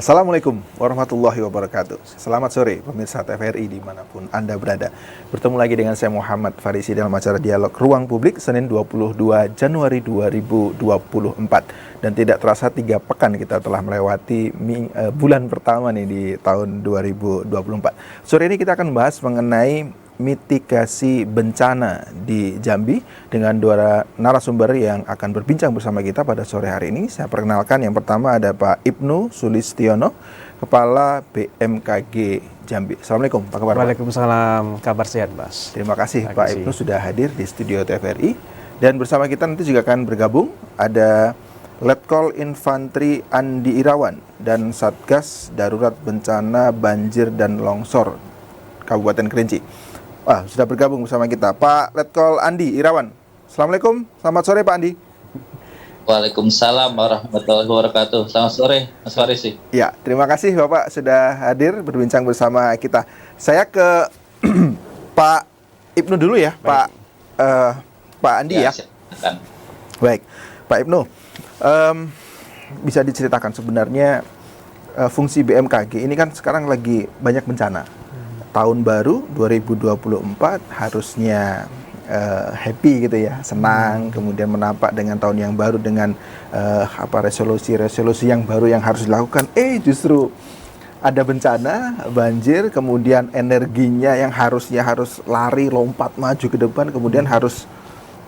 Assalamualaikum warahmatullahi wabarakatuh. Selamat sore pemirsa TVRI dimanapun Anda berada. Bertemu lagi dengan saya Muhammad Farisi dalam acara Dialog Ruang Publik Senin 22 Januari 2024. Dan tidak terasa 3 pekan kita telah melewati bulan pertama nih di tahun 2024. Sore ini kita akan bahas mengenai mitigasi bencana di Jambi dengan dua narasumber yang akan berbincang bersama kita pada sore hari ini. Saya perkenalkan, yang pertama ada Pak Ibnu Sulistiono, Kepala BMKG Jambi. Assalamualaikum, apa kabar Pak? Waalaikumsalam, kabar sehat Mas. Terima kasih Pak Ibnu sudah hadir di studio TVRI. Dan bersama kita nanti juga akan bergabung ada Letkol Infantri Andi Irawan dan Satgas Darurat Bencana Banjir dan Longsor Kabupaten Kerinci. Sudah bergabung bersama kita Pak Letkol Andi Irawan. Assalamualaikum, selamat sore Pak Andi. Waalaikumsalam warahmatullahi wabarakatuh. Selamat sore Mas Farisi. Ya, terima kasih Bapak sudah hadir berbincang bersama kita. Saya ke Pak Ibnu dulu ya. Baik. Pak Andi ya. Silakan. Baik, Pak Ibnu, bisa diceritakan sebenarnya fungsi BMKG ini kan sekarang lagi banyak bencana. Tahun baru 2024 harusnya happy gitu ya, senang, kemudian menapak dengan tahun yang baru dengan resolusi-resolusi yang baru yang harus dilakukan. Justru ada bencana, banjir, kemudian energinya yang harusnya harus lari, lompat, maju ke depan, kemudian harus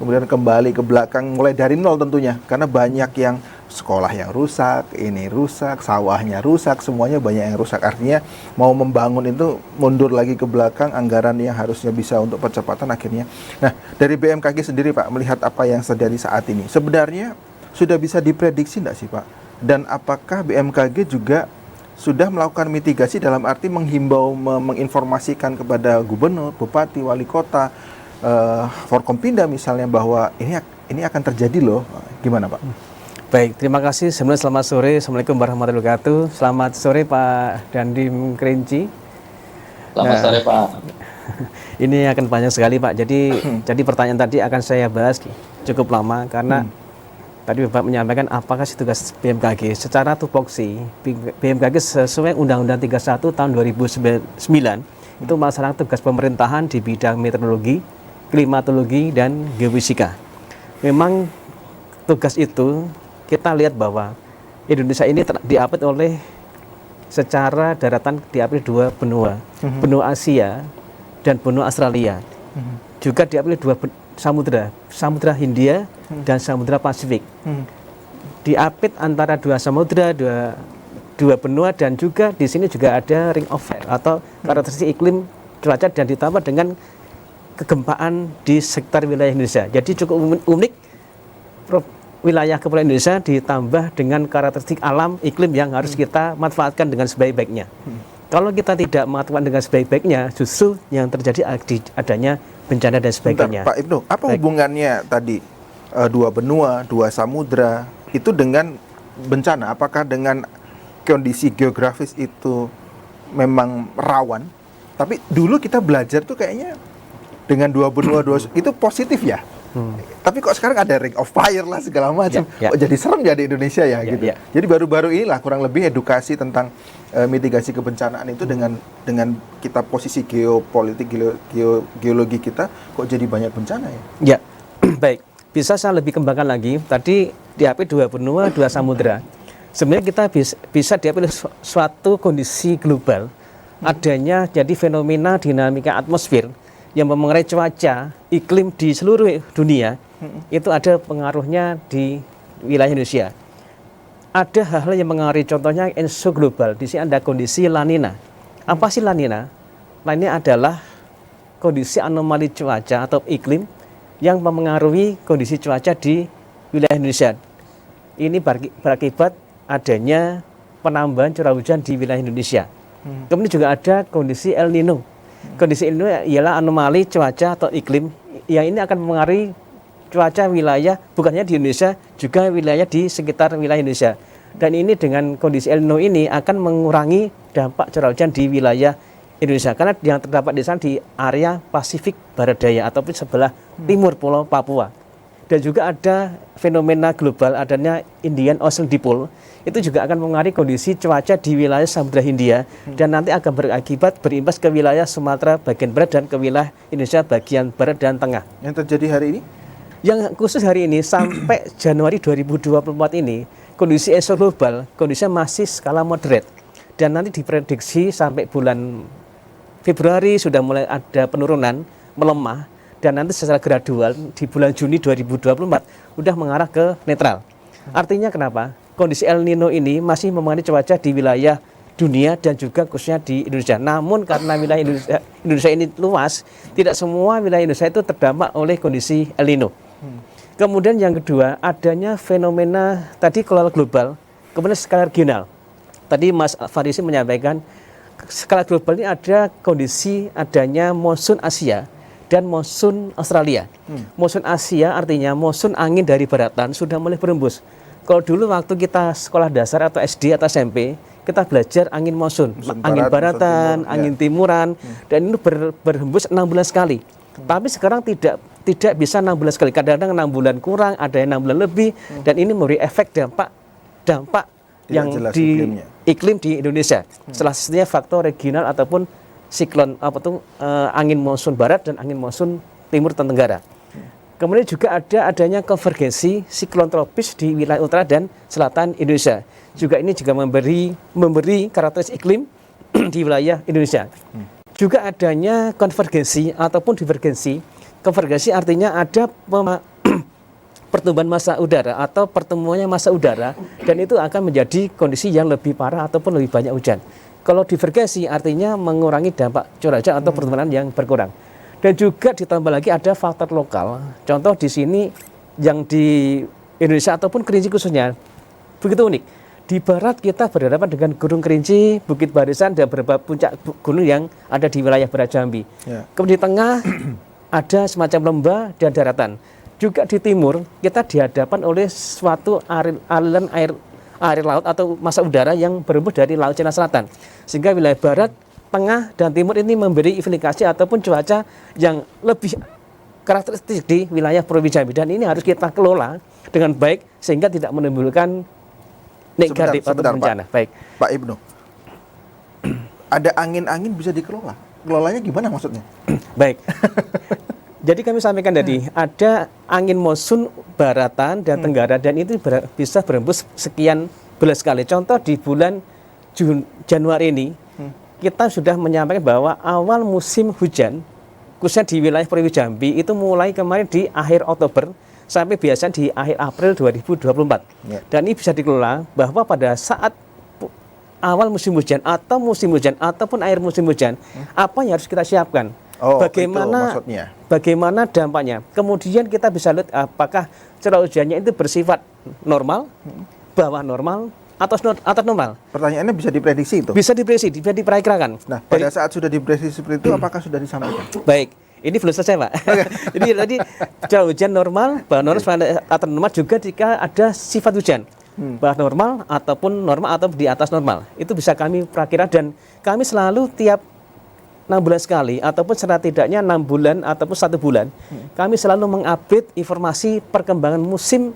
kembali ke belakang, mulai dari nol tentunya, karena banyak yang sekolah yang rusak, ini rusak, sawahnya rusak, semuanya banyak yang rusak. Artinya mau membangun itu mundur lagi ke belakang, anggaran yang harusnya bisa untuk percepatan akhirnya. Nah, dari BMKG sendiri Pak, melihat apa yang terjadi saat ini, sebenarnya sudah bisa diprediksi enggak sih Pak? Dan apakah BMKG juga sudah melakukan mitigasi dalam arti menghimbau, menginformasikan kepada gubernur, bupati, wali kota, Forkompinda misalnya bahwa ini akan terjadi loh, gimana Pak? Baik, terima kasih. Sebenarnya selamat sore. Assalamualaikum warahmatullahi wabarakatuh. Selamat sore Pak Dandim Kerinci. Selamat sore Pak. Ini akan panjang sekali Pak. Jadi pertanyaan tadi akan saya bahas cukup lama karena tadi Bapak menyampaikan apakah tugas BMKG. Secara tupoksi, BMKG sesuai Undang-Undang 31 tahun 2009 itu melaksanakan tugas pemerintahan di bidang meteorologi, klimatologi, dan geofisika. Memang tugas itu kita lihat bahwa Indonesia ini diapit oleh secara daratan diapit 2 benua, benua Asia dan benua Australia. Juga diapit 2 samudra, Samudra Hindia dan Samudra Pasifik. Diapit antara 2 samudra, dua benua, dan juga di sini juga ada ring of fire atau karakteristik iklim cuaca dan ditambah dengan kegempaan di sekitar wilayah Indonesia. Jadi cukup unik wilayah kepulauan Indonesia ditambah dengan karakteristik alam iklim yang harus kita manfaatkan dengan sebaik-baiknya. Kalau kita tidak manfaatkan dengan sebaik-baiknya, justru yang terjadi adanya bencana dan sebagainya. Bentar, Pak Ibnu, apa hubungannya tadi 2 benua, 2 samudra itu dengan bencana? Apakah dengan kondisi geografis itu memang rawan? Tapi dulu kita belajar tuh kayaknya dengan 2 benua, 2 itu positif ya. Tapi kok sekarang ada ring of fire lah segala macam. Kok jadi serem ya di Indonesia ya gitu. Jadi baru-baru inilah kurang lebih edukasi tentang mitigasi kebencanaan itu dengan kita posisi geopolitik, geologi kita kok jadi banyak bencana ya. Ya. Baik. Bisa saya lebih kembangkan lagi. Tadi diapit 2 benua, 2 samudra. Sebenarnya kita bisa diapit suatu kondisi global adanya jadi fenomena dinamika atmosfer yang memengaruhi cuaca iklim di seluruh dunia. Itu ada pengaruhnya di wilayah Indonesia. Ada hal-hal yang mengaruhi, contohnya ENSO global. Di sini ada kondisi La Nina. Apa sih La Nina? La Nina adalah kondisi anomali cuaca atau iklim yang memengaruhi kondisi cuaca di wilayah Indonesia. Ini berakibat adanya penambahan curah hujan di wilayah Indonesia. Kemudian juga ada kondisi El Nino. Kondisi El Nino ialah anomali cuaca atau iklim yang ini akan mengaruhi cuaca wilayah bukan hanya di Indonesia, juga wilayah di sekitar wilayah Indonesia. Dan ini dengan kondisi El Nino ini akan mengurangi dampak curah hujan di wilayah Indonesia karena yang terdapat di sana di area Pasifik Barat Daya ataupun sebelah timur Pulau Papua. Dan juga ada fenomena global adanya Indian Ocean Dipole, itu juga akan mengaruhi kondisi cuaca di wilayah Samudra Hindia dan nanti akan berimbas ke wilayah Sumatera bagian barat dan ke wilayah Indonesia bagian barat dan tengah. Yang terjadi hari ini? Yang khusus hari ini sampai Januari 2024 ini, kondisi ESO global kondisinya masih skala moderate dan nanti diprediksi sampai bulan Februari sudah mulai ada penurunan, melemah, dan nanti secara gradual di bulan Juni 2024 sudah mengarah ke netral. Artinya kenapa? Kondisi El Nino ini masih memengaruhi cuaca di wilayah dunia dan juga khususnya di Indonesia. Namun karena wilayah Indonesia ini luas, tidak semua wilayah Indonesia itu terdampak oleh kondisi El Nino. Kemudian yang kedua, adanya fenomena tadi skala global, kemudian skala regional. Tadi Mas Farisi menyampaikan skala global ini ada kondisi adanya monsun Asia dan monsun Australia. Monsun Asia artinya monsun angin dari baratan sudah mulai berembus. Kalau dulu waktu kita sekolah dasar atau SD atau SMP, kita belajar angin monsun, angin baratan, angin timuran, dan itu berhembus 6 bulan sekali. Tapi sekarang tidak bisa 6 bulan sekali. Kadang-kadang 6 bulan kurang, ada yang 6 bulan lebih, dan ini memberi efek dampak yang di iklim di Indonesia. Salah satunya faktor regional ataupun siklon angin monsun barat dan angin monsun timur tenggara. Kemudian juga adanya konvergensi siklon tropis di wilayah utara dan selatan Indonesia. Juga ini juga memberi karakteristik iklim di wilayah Indonesia. Juga adanya konvergensi ataupun divergensi. Konvergensi artinya ada pertumbuhan massa udara atau pertemuannya massa udara dan itu akan menjadi kondisi yang lebih parah ataupun lebih banyak hujan. Kalau divergensi artinya mengurangi dampak curah hujan atau pertumbuhan yang berkurang. Dan juga ditambah lagi ada faktor lokal. Contoh di sini yang di Indonesia ataupun Kerinci khususnya begitu unik. Di barat kita berhadapan dengan Gunung Kerinci, Bukit Barisan dan beberapa puncak gunung yang ada di wilayah barat Jambi. Kemudian di tengah ada semacam lembah dan daratan. Juga di timur kita dihadapkan oleh suatu aliran air laut atau massa udara yang berembus dari Laut Cina Selatan. Sehingga wilayah barat, tengah, dan timur ini memberi implikasi ataupun cuaca yang lebih karakteristik di wilayah Provinsi Jambi. Dan ini harus kita kelola dengan baik sehingga tidak menimbulkan negatif atau bencana. Baik, Pak Ibnu, ada angin-angin bisa dikelola. Kelolanya gimana maksudnya? Baik. Jadi kami sampaikan tadi, ada angin monsun baratan dan tenggara dan itu bisa berembus sekian belas kali. Contoh di bulan Januari ini, kita sudah menyampaikan bahwa awal musim hujan, khususnya di wilayah Provinsi Jambi, itu mulai kemarin di akhir Oktober sampai biasanya di akhir April 2024. Dan ini bisa dikelola bahwa pada saat awal musim hujan ataupun akhir musim hujan, apa yang harus kita siapkan? Bagaimana dampaknya? Kemudian kita bisa lihat apakah curah hujannya itu bersifat normal, bawah normal, atas normal. Pertanyaannya bisa diprediksi itu? Bisa diprediksi, bisa diperkirakan. Nah, pada saat sudah diprediksi seperti itu, apakah sudah disampaikan? Baik, ini belum selesai, Pak. Jadi tadi curah hujan normal, bawah normal, atas normal juga jika ada sifat hujan. Bawah normal atau di atas normal. Itu bisa kami perakirakan dan kami selalu tiap 6 bulan sekali ataupun setidaknya 6 bulan ataupun 1 bulan kami selalu mengupdate informasi perkembangan musim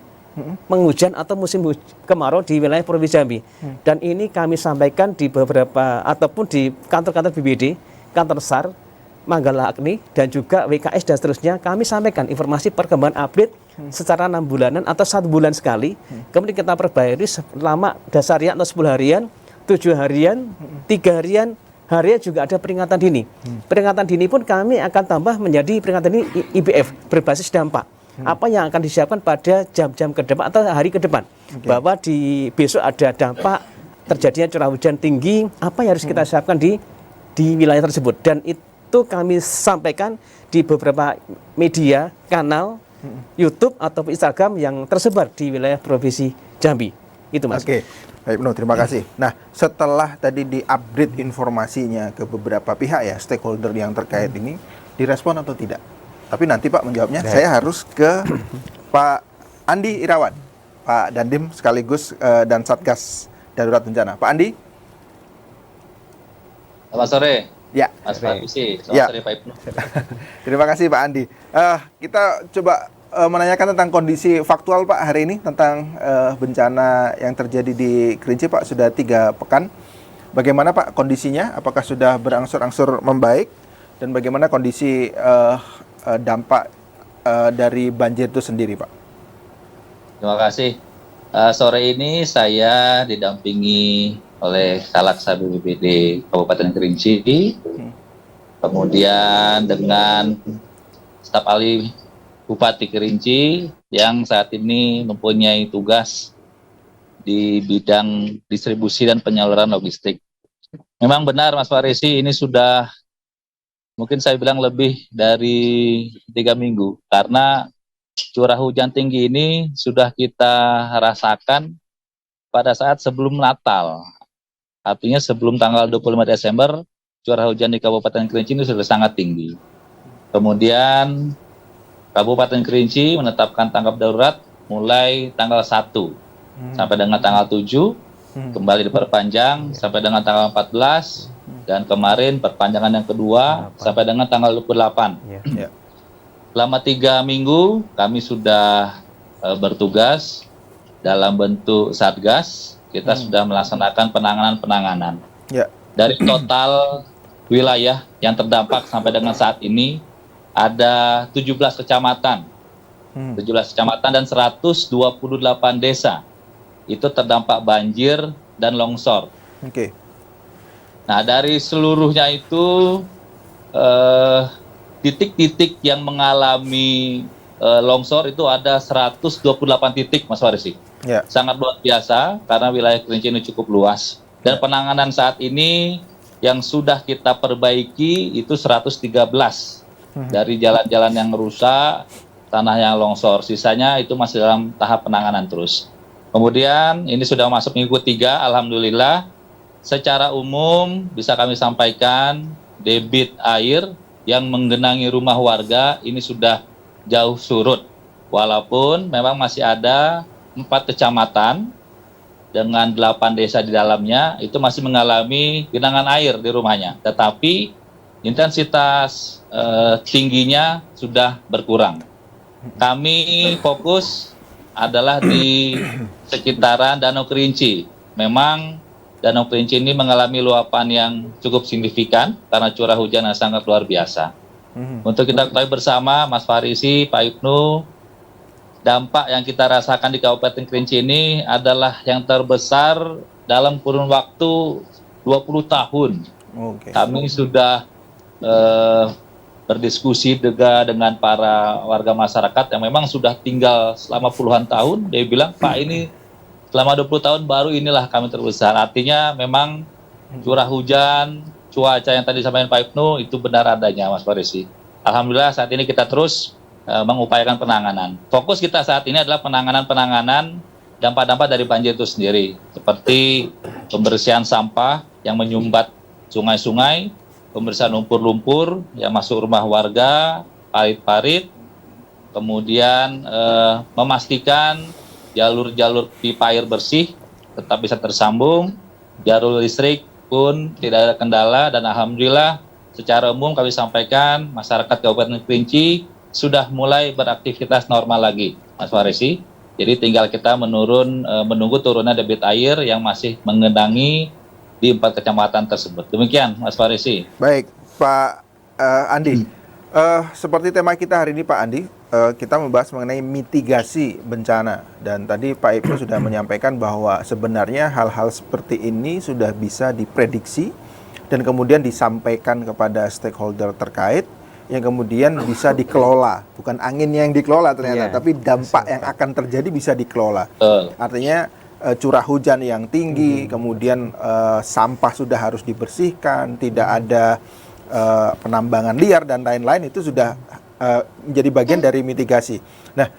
penghujan atau musim kemarau di wilayah Provinsi Jambi. Dan ini kami sampaikan di beberapa ataupun di kantor-kantor BBD, kantor SAR, Manggala Agni dan juga WKS dan seterusnya. Kami sampaikan informasi perkembangan update secara 6 bulanan atau 1 bulan sekali. Kemudian kita perbarui selama dasarian atau 10 harian, 7 harian, 3 harian. Harian juga ada peringatan dini. Peringatan dini pun kami akan tambah menjadi peringatan dini IBF berbasis dampak. Apa yang akan disiapkan pada jam-jam ke depan atau hari ke depan. Bahwa di besok ada dampak terjadinya curah hujan tinggi, apa yang harus kita siapkan di wilayah tersebut. Dan itu kami sampaikan di beberapa media, kanal, YouTube atau Instagram yang tersebar di wilayah Provinsi Jambi. Itu Mas. Oke. Baik, Ibnu, terima kasih. Nah, setelah tadi di-update informasinya ke beberapa pihak ya, stakeholder yang terkait ini, direspon atau tidak? Tapi nanti Pak menjawabnya, saya harus ke Pak Andi Irawan, Pak Dandim sekaligus dan Satgas Darurat Bencana. Pak Andi? Selamat sore. Ya. Mas Farisi. Selamat sore Pak Ibnu. Terima kasih Pak Andi. Kita coba menanyakan tentang kondisi faktual Pak hari ini tentang bencana yang terjadi di Kerinci Pak, sudah 3 pekan. Bagaimana Pak kondisinya? Apakah sudah berangsur-angsur membaik? Dan bagaimana kondisi dampak dari banjir itu sendiri Pak? Terima kasih. Sore ini saya didampingi oleh Kalaksa BPBD Kabupaten Kerinci, kemudian dengan staf ahli Bupati Kerinci yang saat ini mempunyai tugas di bidang distribusi dan penyaluran logistik. Memang benar Mas Farisi, ini sudah mungkin saya bilang lebih dari 3 minggu, karena curah hujan tinggi ini sudah kita rasakan pada saat sebelum Natal. Artinya sebelum tanggal 25 Desember, curah hujan di Kabupaten Kerinci ini sudah sangat tinggi. Kemudian Kabupaten Kerinci menetapkan tanggap darurat mulai tanggal 1 sampai dengan tanggal 7, kembali diperpanjang sampai dengan tanggal 14, dan kemarin perpanjangan yang kedua sampai dengan tanggal 28. Selama 3 minggu kami sudah bertugas dalam bentuk Satgas. Kita sudah melaksanakan penanganan. Dari total wilayah yang terdampak sampai dengan saat ini ada 17 kecamatan. 17 kecamatan dan 128 desa itu terdampak banjir dan longsor. Nah, dari seluruhnya itu titik-titik yang mengalami longsor itu ada 128 titik, Mas Farisi. Sangat luar biasa karena wilayah Kerinci ini cukup luas. Dan penanganan saat ini yang sudah kita perbaiki itu 113 dari jalan-jalan yang rusak, tanah yang longsor. Sisanya itu masih dalam tahap penanganan terus. Kemudian ini sudah masuk minggu 3, alhamdulillah. Secara umum bisa kami sampaikan debit air yang menggenangi rumah warga ini sudah jauh surut. Walaupun memang masih ada 4 kecamatan dengan 8 desa di dalamnya itu masih mengalami genangan air di rumahnya. Tetapi intensitas tingginya sudah berkurang. Kami fokus adalah di sekitaran Danau Kerinci. Memang Danau Kerinci ini mengalami luapan yang cukup signifikan karena curah hujan yang sangat luar biasa. Untuk kita ketahui bersama, Mas Farisi, Pak Ibnu, dampak yang kita rasakan di Kabupaten Kerinci ini adalah yang terbesar dalam kurun waktu 20 tahun. Kami sudah berdiskusi juga dengan para warga masyarakat yang memang sudah tinggal selama puluhan tahun. Dia bilang, Pak, ini selama 20 tahun baru inilah kami terbesar. Artinya memang curah hujan, cuaca yang tadi disampaikan Pak Ibnu itu benar adanya, Mas Farisi. Alhamdulillah saat ini kita terus mengupayakan penanganan. Fokus kita saat ini adalah penanganan dampak-dampak dari banjir itu sendiri. Seperti pembersihan sampah yang menyumbat sungai-sungai, pembersihan lumpur-lumpur yang masuk rumah warga, parit-parit, kemudian memastikan jalur-jalur pipa air bersih tetap bisa tersambung, jalur listrik pun tidak ada kendala, dan alhamdulillah secara umum kami sampaikan masyarakat Kabupaten Kerinci sudah mulai beraktivitas normal lagi, Mas Farisi. Jadi tinggal kita menunggu turunnya debit air yang masih mengendangi di 4 kecamatan tersebut. Demikian, Mas Farisi. Baik, Pak Andi. Seperti tema kita hari ini, Pak Andi, kita membahas mengenai mitigasi bencana. Dan tadi Pak Ibnu sudah menyampaikan bahwa sebenarnya hal-hal seperti ini sudah bisa diprediksi dan kemudian disampaikan kepada stakeholder terkait yang kemudian bisa dikelola. Bukan angin yang dikelola ternyata, tapi dampak yang akan terjadi bisa dikelola. Artinya curah hujan yang tinggi, kemudian sampah sudah harus dibersihkan, tidak ada penambangan liar dan lain-lain, itu sudah menjadi bagian dari mitigasi. Nah,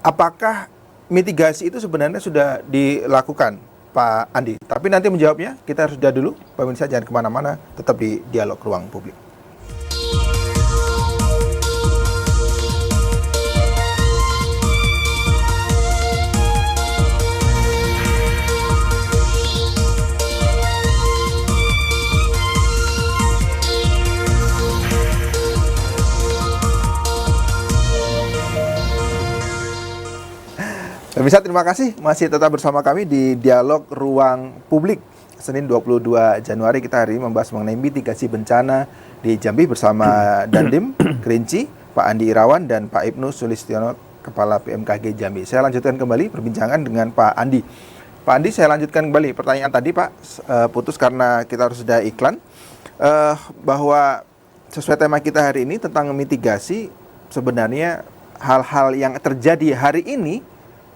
apakah mitigasi itu sebenarnya sudah dilakukan, Pak Andi? Tapi nanti menjawabnya, kita harus jeda dulu. Pemirsa jangan kemana-mana, tetap di Dialog Ruang Publik. Pemirsa, terima kasih masih tetap bersama kami di Dialog Ruang Publik. Senin 22 Januari kita hari ini membahas mengenai mitigasi bencana di Jambi bersama Dandim Kerinci, Pak Andi Irawan dan Pak Ibnu Sulistiono, Kepala BMKG Jambi. Saya lanjutkan kembali perbincangan dengan Pak Andi. Pak Andi, saya lanjutkan kembali pertanyaan tadi Pak, putus karena kita harus sudah iklan, bahwa sesuai tema kita hari ini tentang mitigasi, sebenarnya hal-hal yang terjadi hari ini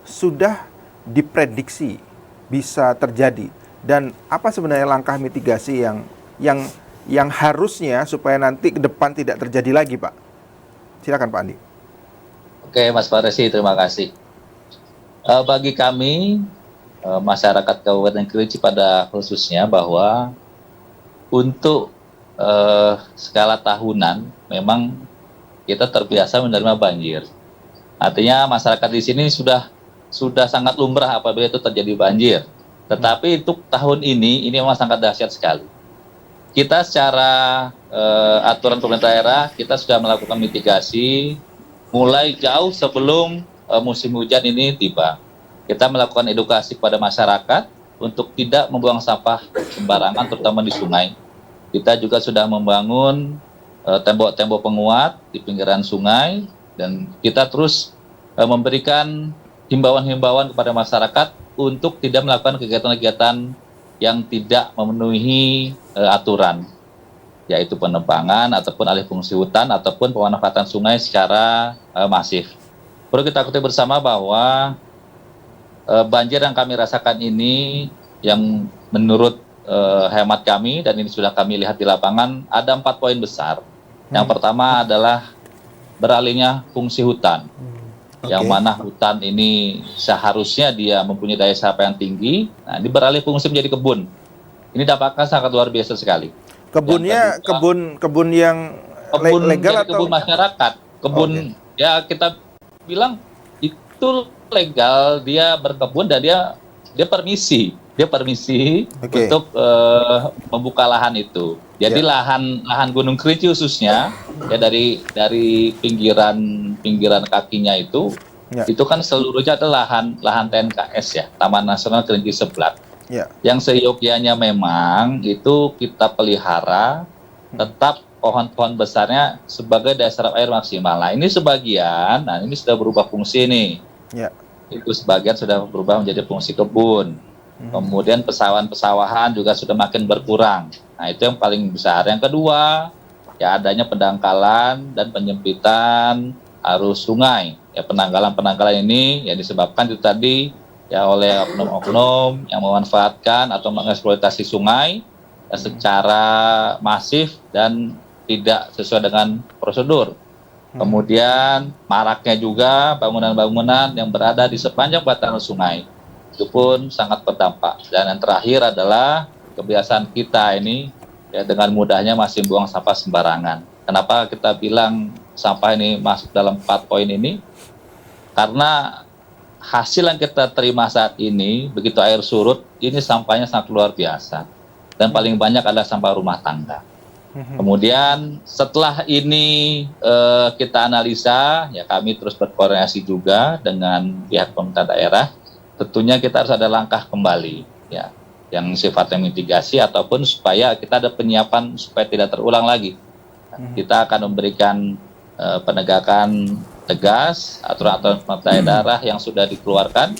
sudah diprediksi bisa terjadi, dan apa sebenarnya langkah mitigasi yang harusnya supaya nanti ke depan tidak terjadi lagi, Pak? Silakan Pak Andi. Oke, Mas Faresi, terima kasih. Bagi kami masyarakat Kabupaten Kerinci pada khususnya, bahwa untuk skala tahunan memang kita terbiasa menerima banjir. Artinya masyarakat di sini sudah sangat lumrah apabila itu terjadi banjir. Tetapi untuk tahun ini memang sangat dahsyat sekali. Kita secara aturan pemerintah daerah, kita sudah melakukan mitigasi mulai jauh sebelum musim hujan ini tiba. Kita melakukan edukasi kepada masyarakat untuk tidak membuang sampah sembarangan, terutama di sungai. Kita juga sudah membangun tembok-tembok penguat di pinggiran sungai, dan kita terus memberikan himbauan-himbauan kepada masyarakat untuk tidak melakukan kegiatan-kegiatan yang tidak memenuhi aturan, yaitu penebangan ataupun alih fungsi hutan ataupun pemanfaatan sungai secara masif. Perlu kita ketahui bersama bahwa banjir yang kami rasakan ini, yang menurut hemat kami, dan ini sudah kami lihat di lapangan, ada 4 poin besar. Yang pertama adalah beralihnya fungsi hutan. Yang mana hutan ini seharusnya dia mempunyai daya serap yang tinggi, nah ini beralih fungsi menjadi kebun. Ini dampaknya sangat luar biasa sekali. Kebunnya kebun yang legal atau kebun masyarakat? Kebun ya kita bilang itu legal, dia berkebun dan dia permisi untuk membuka lahan itu. Jadi lahan Gunung Kerinci khususnya ya dari pinggiran kakinya itu kan seluruhnya adalah lahan TNKS ya, Taman Nasional Kerinci Seblak. Yang seyogyanya memang itu kita pelihara tetap pohon-pohon besarnya sebagai daya serap air maksimal. Nah ini sebagian, ini sudah berubah fungsi nih. Itu sebagian sudah berubah menjadi fungsi kebun. Kemudian pesawahan juga sudah makin berkurang. Nah itu yang paling besar. Yang kedua, ya adanya pendangkalan dan penyempitan arus sungai. Ya penanggalan ini yang disebabkan itu tadi ya oleh oknum-oknum yang memanfaatkan atau mengeksploitasi sungai ya, secara masif dan tidak sesuai dengan prosedur. Kemudian maraknya juga bangunan-bangunan yang berada di sepanjang bantaran sungai. Itu pun sangat berdampak. Dan yang terakhir adalah kebiasaan kita ini ya dengan mudahnya masih buang sampah sembarangan. Kenapa kita bilang sampah ini masuk dalam 4 poin ini? Karena hasil yang kita terima saat ini, begitu air surut, ini sampahnya sangat luar biasa. Dan paling banyak adalah sampah rumah tangga. Kemudian setelah ini kita analisa, ya kami terus berkoordinasi juga dengan pihak pemerintah daerah. Tentunya kita harus ada langkah kembali, ya, yang sifatnya mitigasi ataupun supaya kita ada penyiapan supaya tidak terulang lagi. Kita akan memberikan penegakan tegas aturan-aturan pemerintah daerah yang sudah dikeluarkan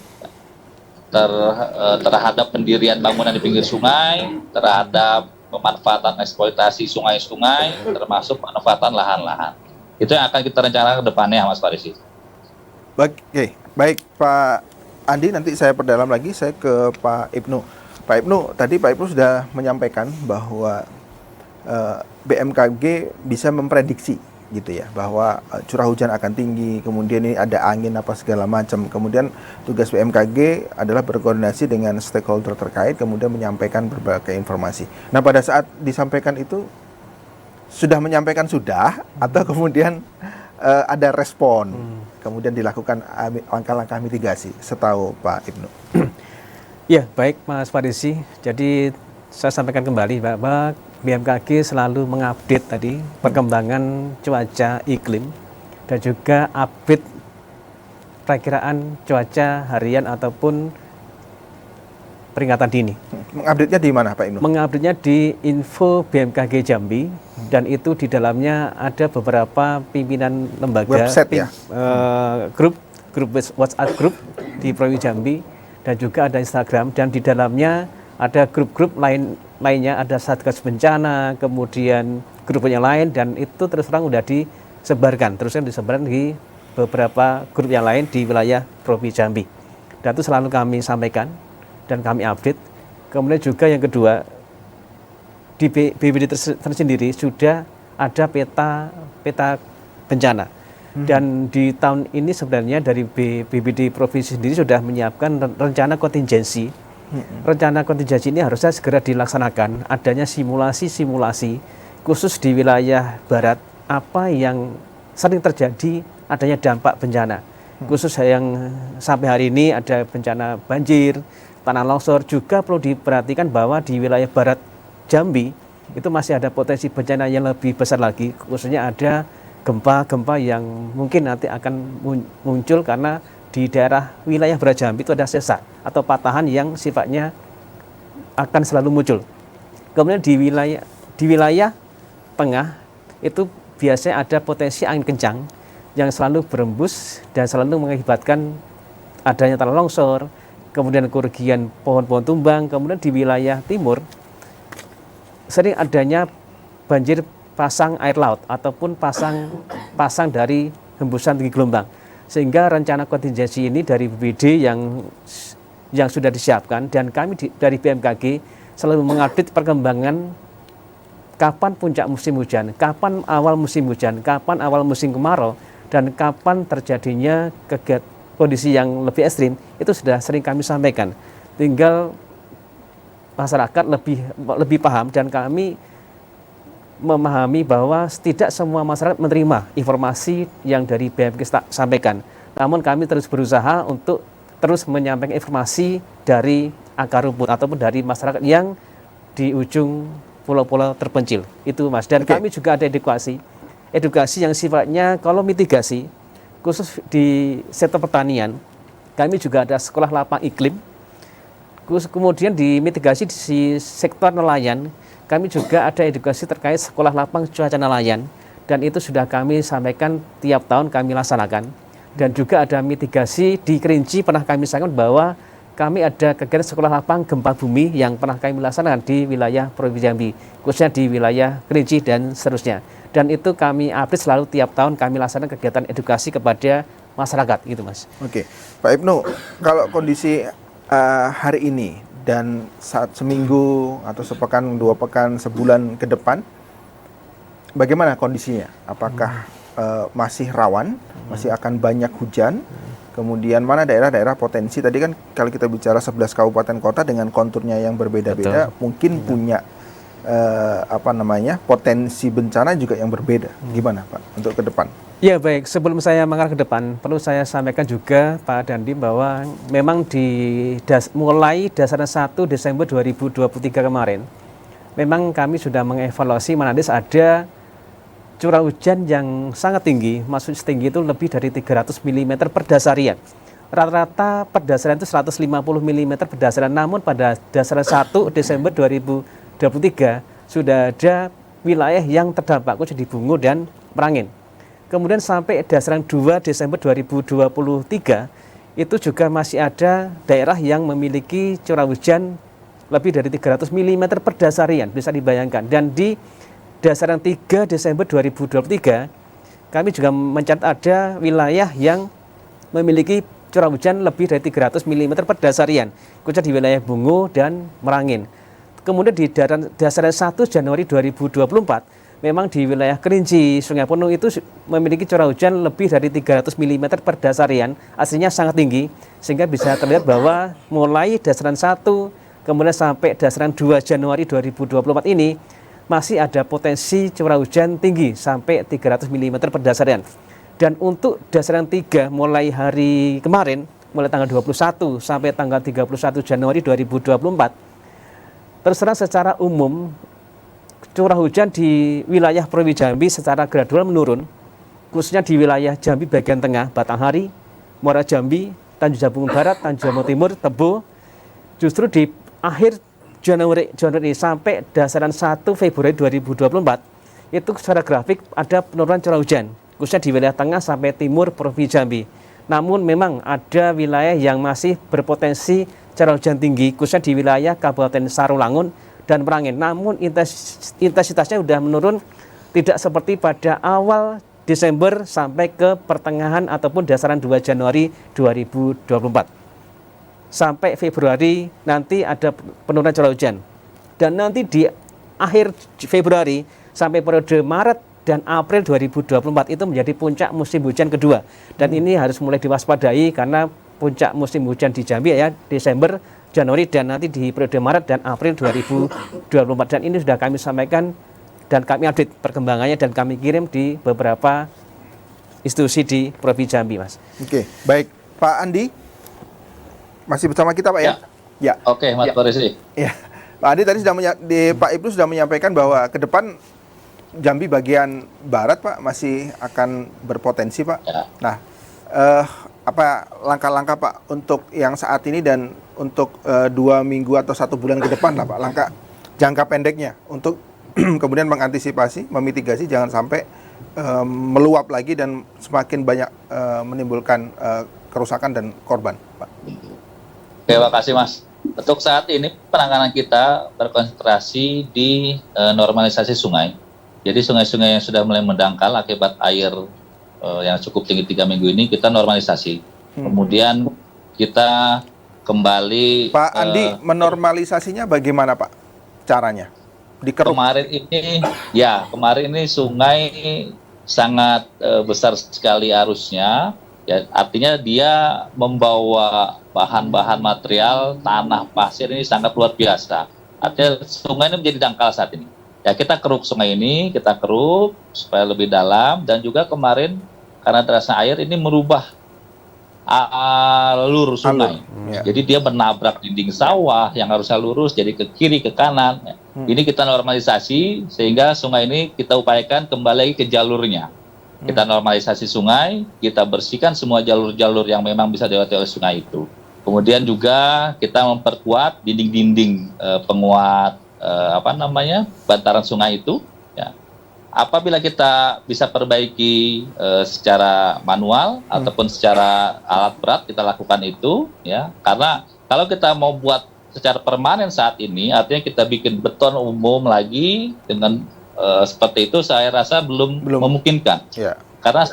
terhadap pendirian bangunan di pinggir sungai, terhadap pemanfaatan eksploitasi sungai-sungai, termasuk pemanfaatan lahan-lahan. Itu yang akan kita rencanakan ke depannya, Mas Farisi. Baik Pak Andi, nanti saya perdalam lagi, saya ke Pak Ibnu. Pak Ibnu, tadi Pak Ibnu sudah menyampaikan bahwa BMKG bisa memprediksi gitu ya, bahwa curah hujan akan tinggi, kemudian ini ada angin apa segala macam. Kemudian tugas BMKG adalah berkoordinasi dengan stakeholder terkait, kemudian menyampaikan berbagai informasi. Nah pada saat disampaikan itu, sudah menyampaikan atau kemudian ada respon, kemudian dilakukan langkah-langkah mitigasi, setahu Pak Ibnu. Ya, baik Mas Farisi. Jadi saya sampaikan kembali bahwa BMKG selalu mengupdate tadi perkembangan cuaca iklim dan juga update perakiraan cuaca harian ataupun peringatan dini. Mengupdate-nya di mana Pak Ibnu? Mengupdate-nya di info BMKG Jambi, dan itu di dalamnya ada beberapa pimpinan lembaga, Website ya? grup WhatsApp grup di Prowi Jambi, dan juga ada Instagram, dan di dalamnya ada grup-grup lainnya, ada Satgas Bencana, kemudian grup yang lain, dan itu terus terang udah disebarkan di beberapa grup yang lain di wilayah Prowi Jambi, dan itu selalu kami sampaikan dan kami update. Kemudian juga yang kedua, di BPBD tersendiri sudah ada peta bencana. Dan di tahun ini sebenarnya dari BPBD provinsi sendiri sudah menyiapkan rencana kontingensi. Rencana kontingensi ini harusnya segera dilaksanakan, adanya simulasi-simulasi khusus di wilayah barat, apa yang sering terjadi adanya dampak bencana. Khusus yang sampai hari ini ada bencana banjir, tanah longsor, juga perlu diperhatikan bahwa di wilayah barat Jambi itu masih ada potensi bencana yang lebih besar lagi, khususnya ada gempa-gempa yang mungkin nanti akan muncul karena di daerah wilayah barat Jambi itu ada sesar atau patahan yang sifatnya akan selalu muncul. Kemudian di wilayah tengah itu biasanya ada potensi angin kencang yang selalu berembus dan selalu mengakibatkan adanya tanah longsor, kemudian kerugian pohon-pohon tumbang. Kemudian di wilayah timur sering adanya banjir pasang air laut ataupun pasang dari hembusan tinggi gelombang, sehingga rencana kontingensi ini dari BPBD yang sudah disiapkan, dan kami dari BMKG selalu mengupdate perkembangan kapan puncak musim hujan, kapan awal musim hujan, kapan awal musim kemarau, dan kapan terjadinya kondisi yang lebih ekstrim. Itu sudah sering kami sampaikan. Tinggal masyarakat lebih paham, dan kami memahami bahwa tidak semua masyarakat menerima informasi yang dari BMKG sampaikan. Namun kami terus berusaha untuk terus menyampaikan informasi dari akar rumput ataupun dari masyarakat yang di ujung pulau-pulau terpencil. Itu Mas. Dan kami juga ada edukasi yang sifatnya kalau mitigasi, khusus di sektor pertanian. Kami juga ada sekolah lapang iklim. Kemudian di mitigasi di sektor nelayan, kami juga ada edukasi terkait sekolah lapang cuaca nelayan, dan itu sudah kami sampaikan tiap tahun kami laksanakan. Dan juga ada mitigasi di Kerinci, pernah kami sampaikan bahwa kami ada kegiatan sekolah lapang gempa bumi yang pernah kami laksanakan di wilayah Provinsi Jambi, khususnya di wilayah Kerinci dan seterusnya. Dan itu kami update selalu tiap tahun kami laksanakan kegiatan edukasi kepada masyarakat, gitu Mas. Oke, Pak Ibnu, kalau kondisi hari ini dan saat seminggu atau sepekan, 2 pekan, sebulan ke depan, bagaimana kondisinya? Apakah masih rawan, masih akan banyak hujan? Kemudian mana daerah-daerah potensi? Tadi kan kalau kita bicara 11 kabupaten kota dengan konturnya yang berbeda-beda, mungkin punya potensi bencana juga yang berbeda. Gimana Pak untuk ke depan? Ya baik, sebelum saya mengarah ke depan, perlu saya sampaikan juga Pak Dandim bahwa memang mulai dasarnya 1 Desember 2023 kemarin, memang kami sudah mengevaluasi Manades ada curah hujan yang sangat tinggi, maksud setinggi itu lebih dari 300 mm per dasarian. Rata-rata per dasarian itu 150 mm per dasarian, namun pada dasarian 1 Desember 2023 sudah ada wilayah yang terdampak, khususnya di Bungo dan Merangin. Kemudian sampai dasaran 2 Desember 2023 itu juga masih ada daerah yang memiliki curah hujan lebih dari 300 mm per dasarian, bisa dibayangkan. Dan di dasaran 3 Desember 2023 kami juga mencatat ada wilayah yang memiliki curah hujan lebih dari 300 mm per dasarian, khususnya di wilayah Bungo dan Merangin. Kemudian di dasaran 1 Januari 2024 memang di wilayah Kerinci, Sungai Penuh itu memiliki curah hujan lebih dari 300 mm per dasarian, aslinya sangat tinggi, sehingga bisa terlihat bahwa mulai dasaran 1 kemudian sampai dasaran 2 Januari 2024 ini masih ada potensi curah hujan tinggi sampai 300 mm per dasarian. Dan untuk dasaran 3 mulai hari kemarin, mulai tanggal 21 sampai tanggal 31 Januari 2024, terserah secara umum curah hujan di wilayah Provinsi Jambi secara gradual menurun, khususnya di wilayah Jambi bagian tengah, Batanghari, Muara Jambi, Tanjung Jabung Barat, Tanjung Jabung Timur, Tebo, justru di akhir Januari sampai dasaran 1 Februari 2024 itu secara grafik ada penurunan curah hujan, khususnya di wilayah tengah sampai timur Provinsi Jambi. Namun memang ada wilayah yang masih berpotensi curah hujan tinggi, khususnya di wilayah Kabupaten Sarulangun dan Merangin. Namun intensitasnya sudah menurun, tidak seperti pada awal Desember sampai ke pertengahan ataupun dasaran 2 Januari 2024. Sampai Februari nanti ada penurunan curah hujan. Dan nanti di akhir Februari sampai periode Maret dan April 2024 itu menjadi puncak musim hujan kedua. Dan ini harus mulai diwaspadai karena puncak musim hujan di Jambi ya Desember, Januari dan nanti di periode Maret dan April 2024. Dan ini sudah kami sampaikan dan kami update perkembangannya dan kami kirim di beberapa institusi di Provinsi Jambi, Mas. Oke, baik. Pak Andi, masih bersama kita, Pak ya? Ya. Oke, Mas Polisi. Ya. Pak Andi tadi Pak Ibnu sudah menyampaikan bahwa ke depan Jambi bagian barat, Pak, masih akan berpotensi, Pak. Ya. Nah, apa langkah-langkah, Pak, untuk yang saat ini dan untuk 2 minggu atau 1 bulan ke depan lah, Pak, langkah jangka pendeknya untuk kemudian mengantisipasi, memitigasi jangan sampai meluap lagi dan semakin banyak menimbulkan kerusakan dan korban, Pak. Terima kasih, Mas. Untuk saat ini penanganan kita berkonsentrasi di normalisasi sungai. Jadi sungai-sungai yang sudah mulai mendangkal akibat air yang cukup tinggi 3 minggu ini kita normalisasi. Kemudian kita kembali. Pak Andi, menormalisasinya bagaimana, Pak? Caranya? Dikeruk. Kemarin ini sungai sangat besar sekali arusnya. Ya, artinya dia membawa bahan-bahan material tanah pasir ini sangat luar biasa. Artinya sungai ini menjadi dangkal saat ini. Ya, kita keruk sungai ini, kita keruk supaya lebih dalam dan juga kemarin karena derasnya air ini merubah alur sungai. Ya. Jadi dia menabrak dinding sawah yang harusnya lurus jadi ke kiri ke kanan. Ini kita normalisasi sehingga sungai ini kita upayakan kembali lagi ke jalurnya. Kita normalisasi sungai, kita bersihkan semua jalur-jalur yang memang bisa dilewati oleh sungai itu. Kemudian juga kita memperkuat dinding-dinding penguat bantaran sungai itu. Ya. Apabila kita bisa perbaiki secara manual ataupun secara alat berat kita lakukan itu, ya. Karena kalau kita mau buat secara permanen saat ini, artinya kita bikin beton umum lagi dengan seperti itu, saya rasa belum memungkinkan. Ya. Karena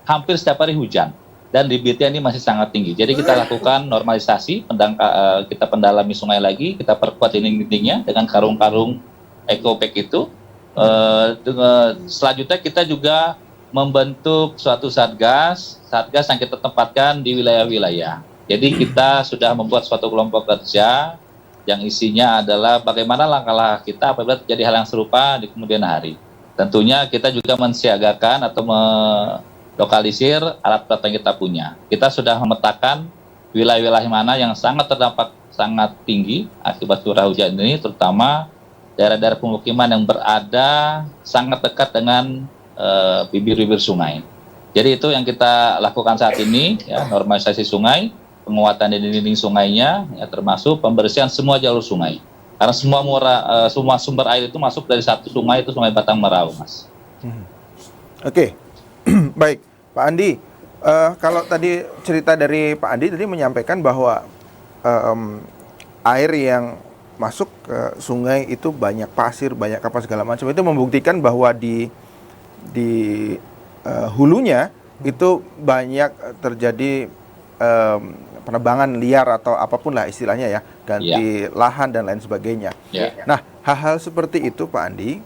hampir setiap hari hujan dan debitnya ini masih sangat tinggi. Jadi kita lakukan normalisasi, kita pendalami sungai lagi, kita perkuat dinding-dindingnya dengan karung-karung eco-pack itu. Selanjutnya kita juga membentuk suatu satgas yang kita tempatkan di wilayah-wilayah. Jadi kita sudah membuat suatu kelompok kerja yang isinya adalah bagaimana langkah-langkah kita apabila terjadi hal yang serupa di kemudian hari. Tentunya kita juga mensiagakan atau melokalisir alat berat yang kita punya. Kita sudah memetakan wilayah-wilayah mana yang sangat terdampak sangat tinggi akibat curah hujan ini, terutama daerah-daerah pemukiman yang berada sangat dekat dengan bibir-bibir sungai. Jadi itu yang kita lakukan saat ini, ya, normalisasi sungai, penguatan dinding-dinding sungainya, ya, termasuk pembersihan semua jalur sungai. Karena semua sumber air itu masuk dari satu sungai, itu Sungai Batang Merau, Mas. Oke. Baik, Pak Andi. Kalau tadi cerita dari Pak Andi tadi menyampaikan bahwa air yang masuk ke sungai itu banyak pasir, banyak apa segala macam. Itu membuktikan bahwa di hulunya itu banyak terjadi penebangan liar atau apapun lah istilahnya ya, ganti lahan dan lain sebagainya. Nah, hal-hal seperti itu Pak Andi,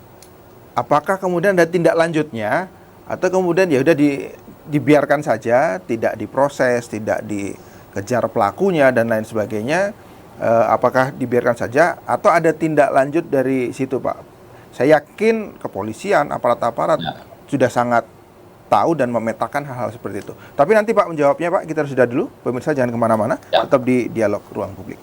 apakah kemudian ada tindak lanjutnya atau kemudian ya udah dibiarkan saja, tidak diproses, tidak dikejar pelakunya dan lain sebagainya? Apakah dibiarkan saja atau ada tindak lanjut dari situ, Pak? Saya yakin kepolisian, aparat-aparat sudah sangat tahu dan memetakan hal-hal seperti itu. Tapi nanti Pak menjawabnya, Pak, kita harus jeda dulu. Pemirsa jangan kemana-mana, tetap di Dialog Ruang Publik.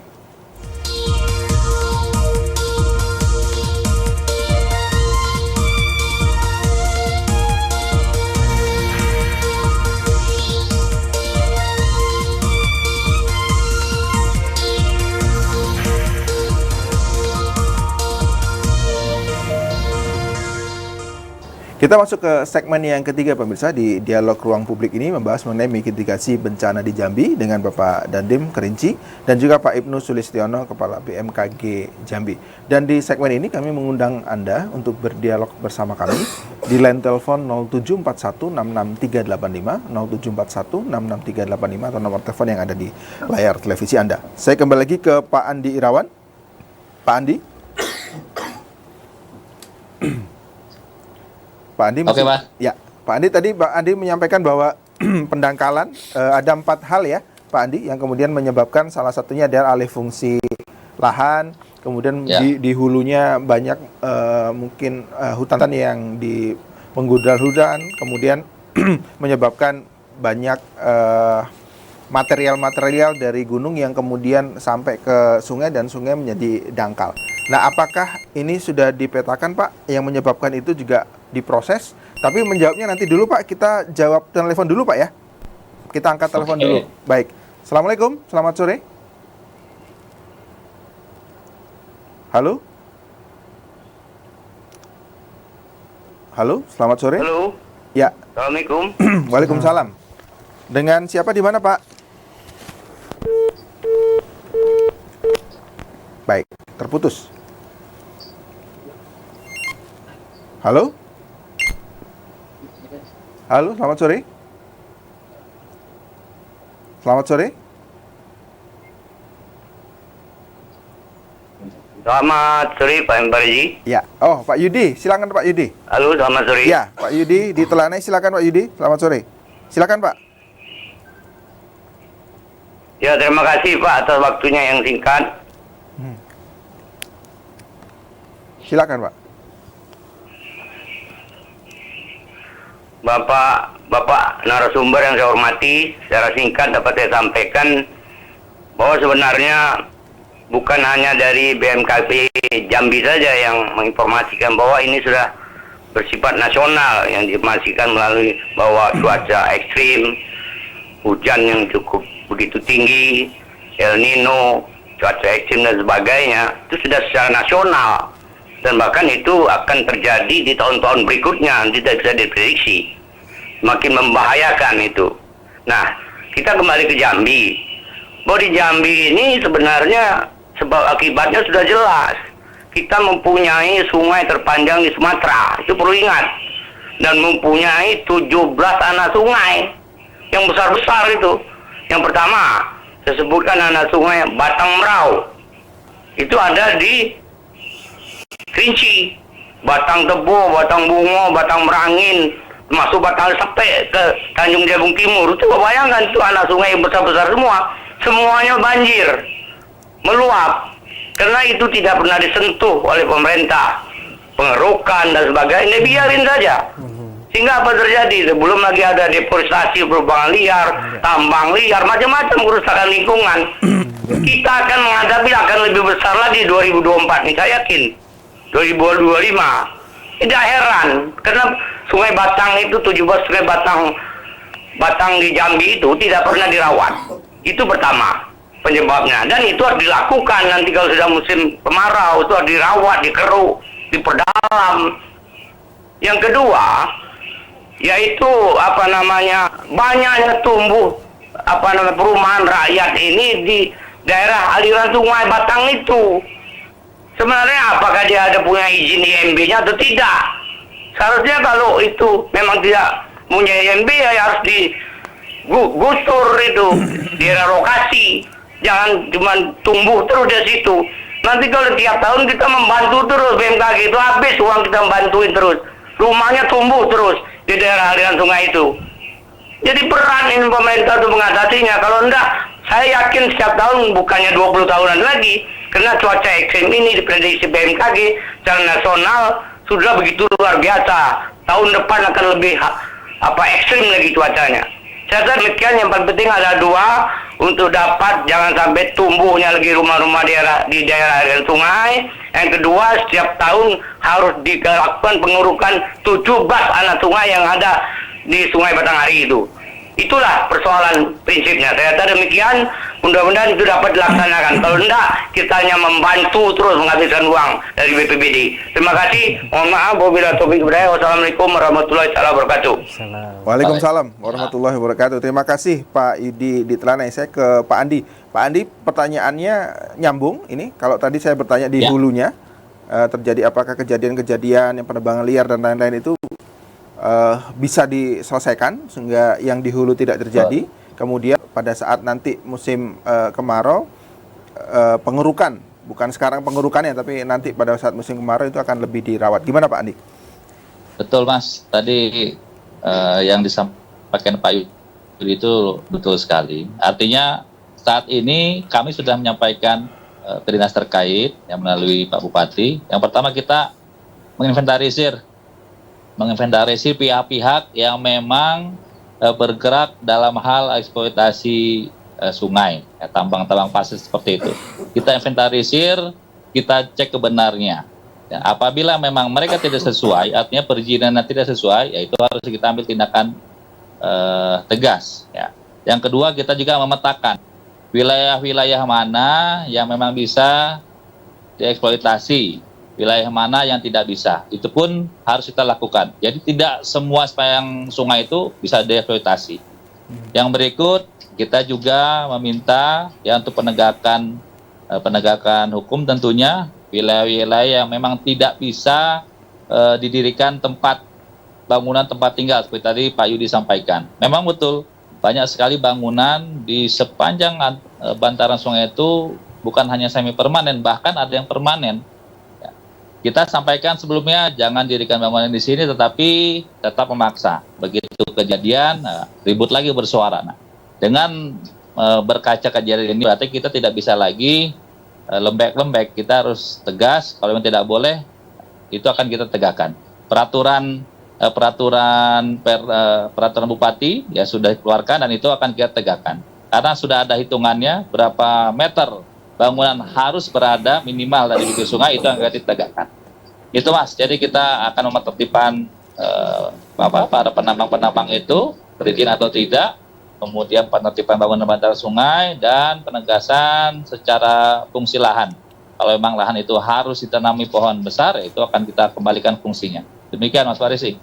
Kita masuk ke segmen yang ketiga pemirsa di dialog ruang publik ini membahas mengenai mitigasi bencana di Jambi dengan Bapak Dandim Kerinci dan juga Pak Ibnu Sulistiono Kepala BMKG Jambi. Dan di segmen ini kami mengundang Anda untuk berdialog bersama kami di line telepon 0741663385, 0741663385 atau nomor telepon yang ada di layar televisi Anda. Saya kembali lagi ke Pak Andi Irawan. Pak Andi. Pak Andi, Oke, Pak. Ya, Pak Andi tadi Pak Andi menyampaikan bahwa pendangkalan ada 4 hal ya, Pak Andi, yang kemudian menyebabkan salah satunya adalah alih fungsi lahan, kemudian Ya. di hulunya banyak mungkin hutan yang di penggudal-hudan, kemudian menyebabkan banyak material-material dari gunung yang kemudian sampai ke sungai dan sungai menjadi dangkal. Nah, apakah ini sudah dipetakan, Pak, yang menyebabkan itu juga diproses? Tapi menjawabnya nanti dulu, Pak. Kita jawab telepon dulu, Pak, ya. Kita angkat telepon dulu. Baik. Assalamualaikum, selamat sore. Halo? Halo, selamat sore. Halo, Ya, Assalamualaikum. Waalaikumsalam. Dengan siapa di mana, Pak? Baik, terputus. Halo? Halo, selamat sore. Selamat sore. Selamat sore Pak Embarji. Ya. Oh, Pak Yudi, silakan Pak Yudi. Halo, selamat sore. Ya, Pak Yudi di Telanai, silakan Pak Yudi. Selamat sore. Silakan, Pak. Ya, terima kasih Pak atas waktunya yang singkat. Silakan, Pak. Bapak narasumber yang saya hormati, secara singkat dapat saya sampaikan bahwa sebenarnya bukan hanya dari BMKG Jambi saja yang menginformasikan bahwa ini sudah bersifat nasional, yang diinformasikan melalui bahwa cuaca ekstrim, hujan yang cukup begitu tinggi, El Nino, cuaca ekstrim dan sebagainya, itu sudah secara nasional. Dan bahkan itu akan terjadi di tahun-tahun berikutnya, tidak bisa diprediksi. Semakin membahayakan itu. Nah, kita kembali ke Jambi. Bahwa di Jambi ini sebenarnya sebab akibatnya sudah jelas. Kita mempunyai sungai terpanjang di Sumatera, itu perlu ingat. Dan mempunyai 17 anak sungai yang besar-besar itu. Yang pertama, saya sebutkan anak sungai Batang Merau. Itu ada di Kerinci, Batang Tebo, Batang Bungo, Batang Merangin, masuk Batang sampai ke Tanjung Jabung Timur. Itu bayangkan itu anak sungai yang besar-besar semua, semuanya banjir, meluap, karena itu tidak pernah disentuh oleh pemerintah, pengerukan dan sebagainya, biarin saja. Sehingga apa terjadi? Belum lagi ada deforestasi, perubahan liar, tambang liar, macam-macam kerusakan lingkungan. Kita akan menghadapi akan lebih besar lagi 2024 ini, saya yakin. 2025. Tidak heran karena Sungai Batang itu 17 sungai Batang di Jambi itu tidak pernah dirawat. Itu pertama penyebabnya, dan itu harus dilakukan nanti kalau sudah musim kemarau, itu harus dirawat, dikeruk, diperdalam. Yang kedua yaitu banyaknya tumbuh perumahan rakyat ini di daerah aliran Sungai Batang itu. Sebenarnya apakah dia ada punya izin IMB-nya atau tidak? Seharusnya kalau itu memang tidak punya IMB ya harus digusur itu, direlokasi. Jangan cuma tumbuh terus di situ. Nanti kalau tiap tahun kita membantu terus BMKG itu habis uang kita membantuin terus. Rumahnya tumbuh terus di daerah aliran sungai itu. Jadi peran ini pemerintah untuk mengatasinya. Kalau enggak, saya yakin setiap tahun bukannya 20 tahunan lagi. Karena cuaca ekstrim ini diprediksi BMKG secara nasional sudah begitu luar biasa. Tahun depan akan lebih ekstrim lagi cuacanya. Saya rasa demikian. Yang paling penting ada dua, untuk dapat jangan sampai tumbuhnya lagi rumah-rumah di daerah aliran sungai. Yang kedua, setiap tahun harus dilakukan pengurukan 17 anak sungai yang ada di Sungai Batanghari itu. Itulah persoalan prinsipnya. Ternyata demikian, mudah-mudahan itu dapat dilaksanakan. Kalau tidak, kita hanya membantu terus menghabiskan uang dari BPBD. Terima kasih. Mohon maaf, wabillahi taufiq wal hidayah. Wassalamualaikum warahmatullahi wabarakatuh. Waalaikumsalam warahmatullahi wabarakatuh. Terima kasih Pak Yudi di Telanai. Saya ke Pak Andi. Pak Andi, pertanyaannya nyambung ini. Kalau tadi saya bertanya di hulunya, terjadi apakah kejadian-kejadian yang penerbangan liar dan lain-lain itu bisa diselesaikan sehingga yang di hulu tidak terjadi. Kemudian pada saat nanti musim kemarau, pengerukan, bukan sekarang pengerukannya, tapi nanti pada saat musim kemarau itu akan lebih dirawat. Gimana Pak Andi? Betul Mas, tadi yang disampaikan Pak Yudi itu betul sekali. Artinya saat ini kami sudah menyampaikan ke dinas terkait yang melalui Pak Bupati. Yang pertama kita menginventarisir pihak-pihak yang memang bergerak dalam hal eksploitasi sungai, tambang-tambang pasir seperti itu. Kita inventarisir, kita cek kebenarnya. Ya, apabila memang mereka tidak sesuai, artinya perizinannya tidak sesuai, ya itu harus kita ambil tindakan tegas. Ya. Yang kedua, kita juga memetakan wilayah-wilayah mana yang memang bisa dieksploitasi, wilayah mana yang tidak bisa. Itu pun harus kita lakukan. Jadi tidak semua sepanjang sungai itu bisa dieksploitasi. Yang berikut, kita juga meminta ya untuk penegakan hukum tentunya wilayah-wilayah yang memang tidak bisa didirikan bangunan tempat tinggal seperti tadi Pak Yudi sampaikan. Memang betul banyak sekali bangunan di sepanjang bantaran sungai itu bukan hanya semi permanen, bahkan ada yang permanen. Ya. Kita sampaikan sebelumnya jangan dirikan bangunan di sini, tetapi tetap memaksa. Begitu kejadian ribut lagi bersuara. Nah, dengan berkaca kejadian ini berarti kita tidak bisa lagi lembek-lembek, kita harus tegas. Kalau yang tidak boleh itu akan kita tegakkan. Peraturan bupati ya sudah dikeluarkan dan itu akan kita tegakkan. Karena sudah ada hitungannya berapa meter bangunan harus berada minimal dari bibir sungai, itu yang akan ditegakkan. Itu Mas. Jadi kita akan menertibkan para penambang-penambang itu berizin atau tidak, kemudian penertiban bangunan bantaran sungai dan penegasan secara fungsi lahan. Kalau memang lahan itu harus ditanami pohon besar, itu akan kita kembalikan fungsinya. Demikian Mas Farisi.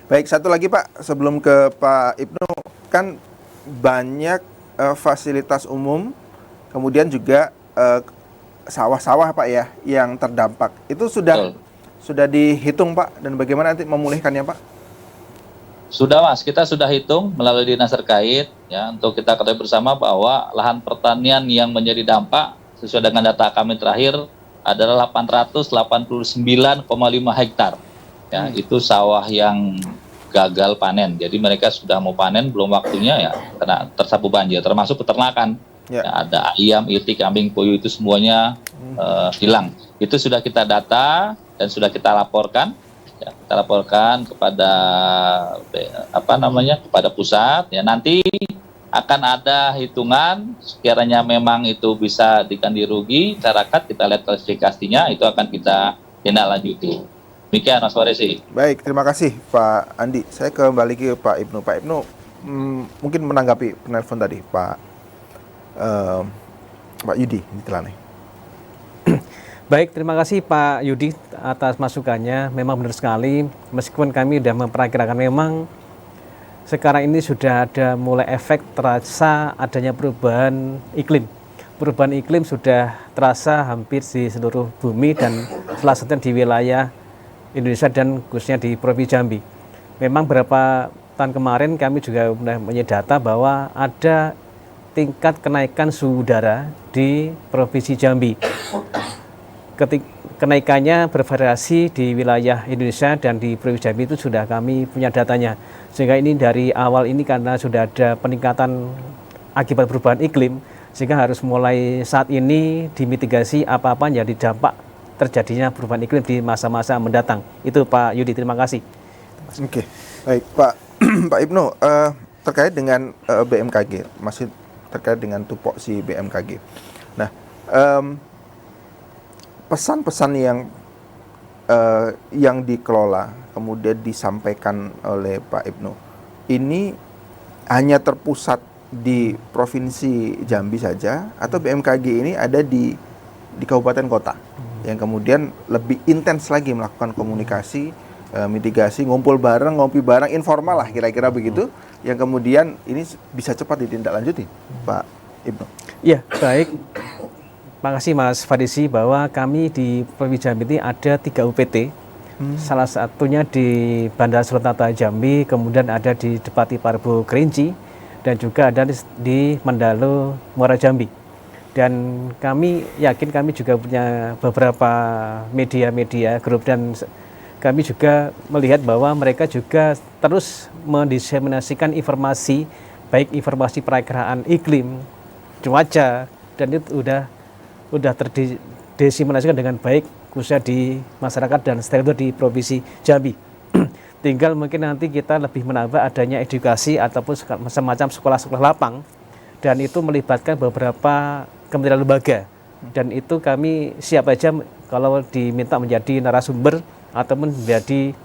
Baik, satu lagi Pak, sebelum ke Pak Ibnu, kan banyak fasilitas umum, kemudian juga sawah-sawah Pak ya, yang terdampak. Itu sudah dihitung Pak, dan bagaimana nanti memulihkannya Pak? Sudah Mas, kita sudah hitung melalui dinas terkait ya, untuk kita ketahui bersama bahwa lahan pertanian yang menjadi dampak sesuai dengan data kami terakhir adalah 889,5 hektar. Ya, itu sawah yang gagal panen. Jadi mereka sudah mau panen belum waktunya ya karena tersapu banjir, termasuk peternakan. Ya, ada ayam, itik, kambing, puyuh itu semuanya hilang. Itu sudah kita data dan sudah kita laporkan. Ya, kita laporkan kepada kepada pusat. Ya, nanti akan ada hitungan sekiranya memang itu bisa diganti rugi masyarakat, kita lihat klasifikasinya, itu akan kita tindak lanjuti. Demikian Mas Farisi. Baik, terima kasih Pak Andi. Saya kembali ke Pak Ibnu. Pak Ibnu mungkin menanggapi penelpon tadi Pak Yudi di Telanai. Baik, terima kasih Pak Yudi atas masukannya. Memang benar sekali, meskipun kami sudah memperkirakan memang sekarang ini sudah ada mulai efek terasa adanya perubahan iklim. Perubahan iklim sudah terasa hampir di seluruh bumi dan salah satunya di wilayah Indonesia dan khususnya di Provinsi Jambi. Memang beberapa tahun kemarin kami juga punya data bahwa ada tingkat kenaikan suhu udara di Provinsi Jambi. Kenaikannya bervariasi di wilayah Indonesia dan di Provinsi Jambi itu sudah kami punya datanya. Sehingga ini dari awal ini karena sudah ada peningkatan akibat perubahan iklim, sehingga harus mulai saat ini dimitigasi apa-apa yang jadi dampak terjadinya perubahan iklim di masa-masa mendatang. Itu Pak Yudi, terima kasih. Oke, baik Pak Pak Ibnu, terkait dengan BMKG, masih terkait dengan tupoksi BMKG. Nah, pesan-pesan yang dikelola kemudian disampaikan oleh Pak Ibnu ini hanya terpusat di provinsi Jambi saja atau BMKG ini ada di kabupaten kota yang kemudian lebih intens lagi melakukan komunikasi, mitigasi, ngumpul bareng, ngopi bareng, informal lah kira-kira begitu, yang kemudian ini bisa cepat ditindaklanjuti, Pak Ibnu. Iya, baik. Makasih Mas Farisi, bahwa kami di Provinsi Jambi ini ada 3 UPT. Salah satunya di Bandara Suratata Jambi, kemudian ada di Depati Parbo Kerinci, dan juga ada di Mendalo Muara Jambi. Dan kami yakin kami juga punya beberapa media-media grup, dan kami juga melihat bahwa mereka juga terus mendiseminasikan informasi, baik informasi perakiraan iklim, cuaca, dan itu udah terdiseminasikan dengan baik khususnya di masyarakat dan stakeholder di Provinsi Jambi. Tinggal mungkin nanti kita lebih menambah adanya edukasi ataupun semacam sekolah-sekolah lapang, dan itu melibatkan beberapa kementerian lembaga, dan itu kami siap aja kalau diminta menjadi narasumber ataupun menjadi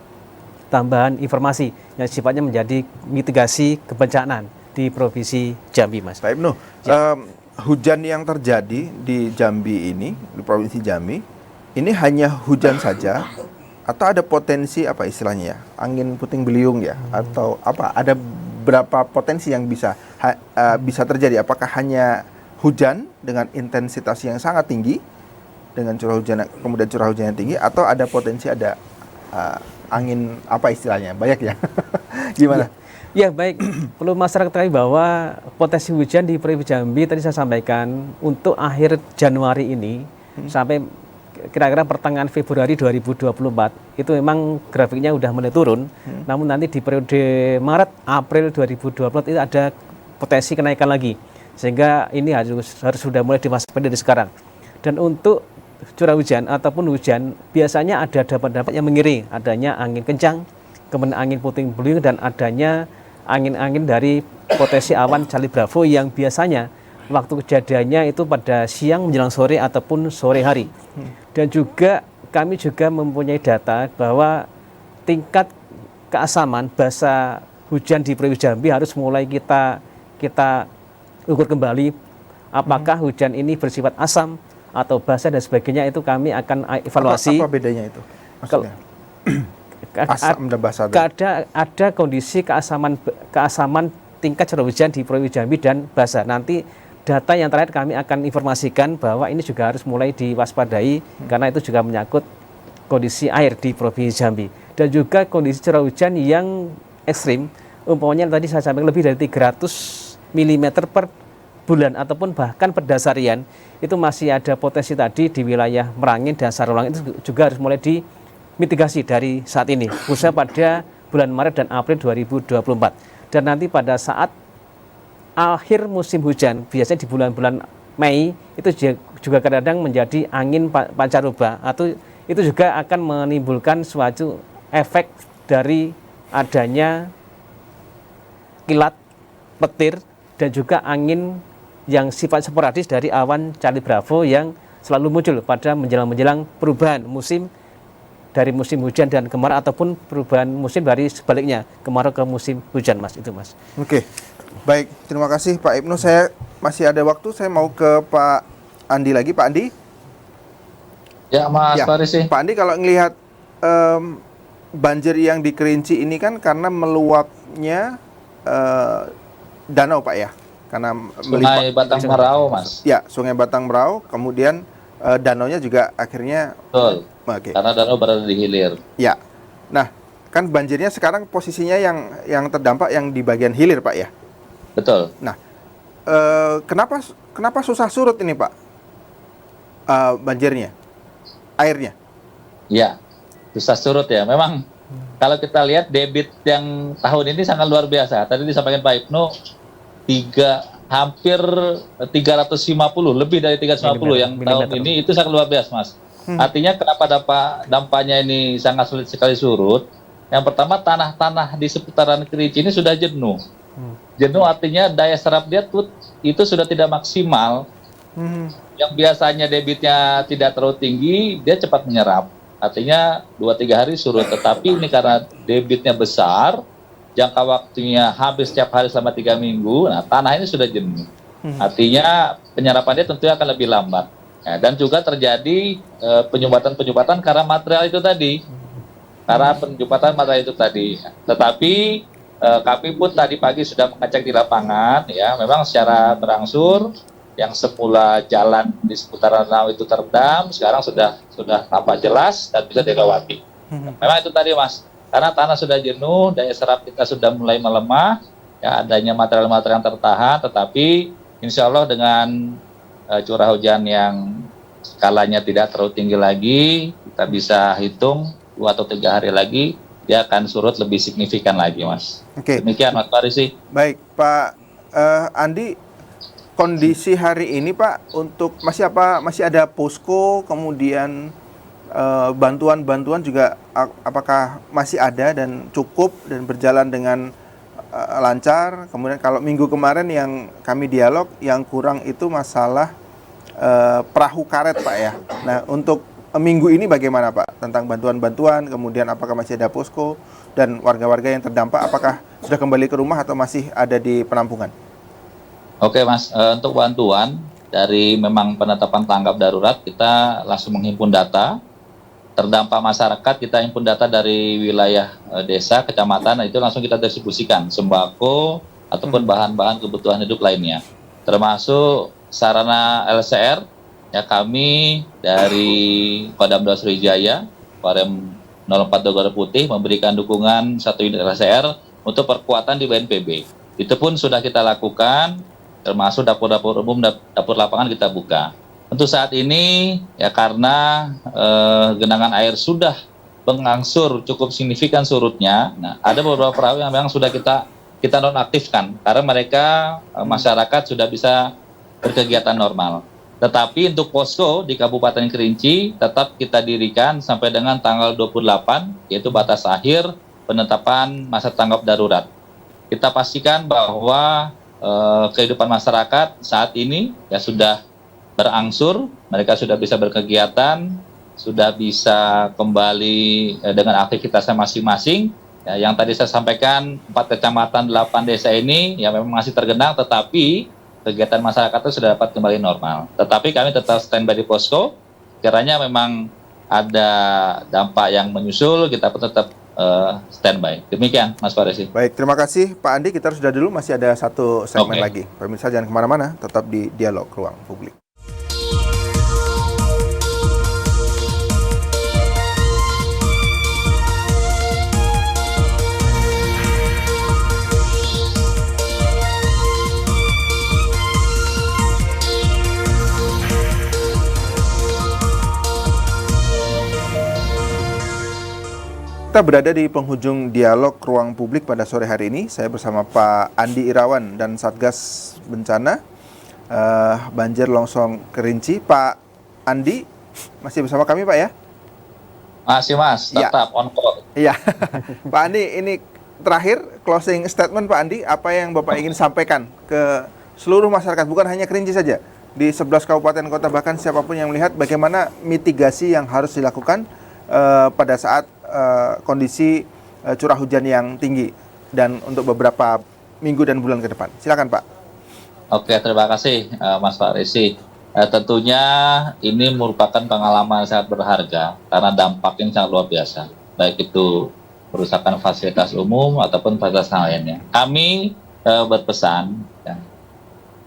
tambahan informasi yang sifatnya menjadi mitigasi kebencanaan di Provinsi Jambi, Mas. Pak Ibnu, hujan yang terjadi di Jambi ini, di Provinsi Jambi, ini hanya hujan saja atau ada potensi apa istilahnya ya, angin puting beliung ya, atau apa? Ada berapa potensi yang bisa terjadi? Apakah hanya hujan dengan intensitas yang sangat tinggi, dengan curah hujan kemudian curah hujan yang tinggi, atau ada potensi ada angin apa istilahnya? Banyak ya? Gimana? Ya baik, perlu masyarakat ketahui bahwa potensi hujan di Provinsi Jambi tadi saya sampaikan untuk akhir Januari ini sampai kira-kira pertengahan Februari 2024 itu memang grafiknya udah mulai turun. Namun nanti di periode Maret April 2024 itu ada potensi kenaikan lagi, sehingga ini harus sudah mulai diwaspadai dari sekarang. Dan untuk curah hujan ataupun hujan biasanya ada dampak-dampak yang mengiring adanya angin kencang, kemudian angin puting beliung, dan adanya angin-angin dari potensi awan Charlie Bravo yang biasanya waktu kejadiannya itu pada siang menjelang sore ataupun sore hari. Dan juga kami juga mempunyai data bahwa tingkat keasaman basa hujan di Provinsi Jambi harus mulai kita ukur kembali apakah hujan ini bersifat asam atau basa dan sebagainya. Itu kami akan evaluasi. Apa bedanya itu maksudnya? Asam dan basa. Ada kondisi keasaman tingkat curah hujan di Provinsi Jambi dan basa. Nanti data yang terakhir kami akan informasikan bahwa ini juga harus mulai diwaspadai karena itu juga menyangkut kondisi air di Provinsi Jambi, dan juga kondisi curah hujan yang ekstrim. Umpamanya tadi saya sampaikan lebih dari 300 mm per bulan ataupun bahkan per dasarian, itu masih ada potensi tadi di wilayah Merangin dan Sarulang, itu juga harus mulai mitigasi dari saat ini, khususnya pada bulan Maret dan April 2024. Dan nanti pada saat akhir musim hujan, biasanya di bulan-bulan Mei, itu juga kadang-kadang menjadi angin pancaroba, atau itu juga akan menimbulkan suatu efek dari adanya kilat, petir, dan juga angin yang sifat sporadis dari awan Charlie Bravo yang selalu muncul pada menjelang perubahan musim dari musim hujan dan kemarau, ataupun perubahan musim dari sebaliknya kemarau ke musim hujan, Mas. Itu, Mas. Oke, baik, terima kasih Pak Ibnu. Saya masih ada waktu, saya mau ke Pak Andi lagi. Pak Andi? Ya, Mas Farisi. Pak Andi, kalau ngelihat banjir yang di Kerinci ini kan karena meluapnya danau, Pak ya? Karena Sungai Batang Merau, Mas. Ya, Sungai Batang Merau, kemudian danaunya juga akhirnya. Betul. Okay. Karena danau berada di hilir. Ya. Nah, kan banjirnya sekarang posisinya yang terdampak yang di bagian hilir, Pak ya? Betul. Nah, kenapa susah surut ini, Pak? Banjirnya, airnya? Ya, susah surut ya. Memang kalau kita lihat debit yang tahun ini sangat luar biasa. Tadi disampaikan Pak Ibnu, hampir 350, lebih dari 350 yang tahun ini, itu sangat luar biasa, Mas. Artinya kenapa dampaknya ini sangat sulit sekali surut? Yang pertama, tanah-tanah di seputaran Kerinci ini sudah jenuh. Jenuh artinya daya serap dia itu sudah tidak maksimal. Yang biasanya debitnya tidak terlalu tinggi, dia cepat menyerap. Artinya 2-3 hari surut. Tetapi ini karena debitnya besar, jangka waktunya habis setiap hari selama 3 minggu, nah tanah ini sudah jenuh. Artinya penyerapannya tentunya akan lebih lambat. Ya, dan juga terjadi penyumbatan-penyumbatan karena material itu tadi. Karena penyumbatan material itu tadi. Tetapi kami pun tadi pagi sudah mengecek di lapangan, ya memang secara berangsur yang semula jalan di seputaran danau itu terendam, sekarang sudah tampak jelas dan bisa dilewati. Memang itu tadi Mas, karena tanah sudah jenuh, daya serap kita sudah mulai melemah, ya adanya material-material yang tertahan, tetapi insya Allah dengan curah hujan yang skalanya tidak terlalu tinggi lagi, kita bisa hitung 2 atau 3 hari lagi, dia akan surut lebih signifikan lagi Mas. Oke. Demikian Mas Farisi. Baik, Pak Andi, kondisi hari ini Pak, untuk masih ada posko, kemudian bantuan-bantuan juga apakah masih ada dan cukup dan berjalan dengan lancar? Kemudian kalau minggu kemarin yang kami dialog, yang kurang itu masalah perahu karet Pak ya. Nah untuk minggu ini bagaimana Pak tentang bantuan-bantuan, kemudian apakah masih ada posko dan warga-warga yang terdampak apakah sudah kembali ke rumah atau masih ada di penampungan? Oke Mas, untuk bantuan dari memang penetapan tanggap darurat, kita langsung menghimpun data. Terdampak masyarakat, kita himpun data dari wilayah desa, kecamatan, itu langsung kita distribusikan sembako ataupun bahan-bahan kebutuhan hidup lainnya. Termasuk sarana LCR, ya kami dari Kodam Dua Sriwijaya, Korem 04 Dogor Putih memberikan dukungan 1 unit LCR untuk perkuatan di BNPB. Itu pun sudah kita lakukan, termasuk dapur-dapur umum, dapur lapangan kita buka. Untuk saat ini ya karena genangan air sudah mengangsur cukup signifikan surutnya, nah ada beberapa perahu yang memang sudah kita nonaktifkan karena mereka masyarakat sudah bisa berkegiatan normal. Tetapi untuk posko di Kabupaten Kerinci tetap kita dirikan sampai dengan tanggal 28, yaitu batas akhir penetapan masa tanggap darurat. Kita pastikan bahwa kehidupan masyarakat saat ini ya sudah berangsur, mereka sudah bisa berkegiatan, sudah bisa kembali dengan aktivitasnya masing-masing. Ya, yang tadi saya sampaikan 4 kecamatan 8 desa ini ya memang masih tergenang, tetapi kegiatan masyarakat itu sudah dapat kembali normal. Tetapi kami tetap standby di posko, kiranya memang ada dampak yang menyusul, kita pun tetap standby. Demikian Mas Farisi. Baik, terima kasih Pak Andi. Kita harus sudah dulu, masih ada satu segmen lagi. Pemirsa jangan kemana-mana, tetap di Dialog Ruang Publik. Kita berada di penghujung Dialog Ruang Publik pada sore hari ini. Saya bersama Pak Andi Irawan dan Satgas Bencana Banjir Longsor Kerinci. Pak Andi masih bersama kami Pak ya? Masih Mas, tetap on call. Iya. Pak Andi, ini terakhir closing statement Pak Andi, apa yang Bapak ingin sampaikan ke seluruh masyarakat, bukan hanya Kerinci saja, di 11 kabupaten kota, bahkan siapapun yang melihat bagaimana mitigasi yang harus dilakukan pada saat kondisi curah hujan yang tinggi dan untuk beberapa minggu dan bulan ke depan. Silakan Pak. Oke, terima kasih Mas Farisi. Tentunya ini merupakan pengalaman sangat berharga karena dampaknya sangat luar biasa. Baik itu perusakan fasilitas umum ataupun fasilitas lainnya. Kami berpesan ya,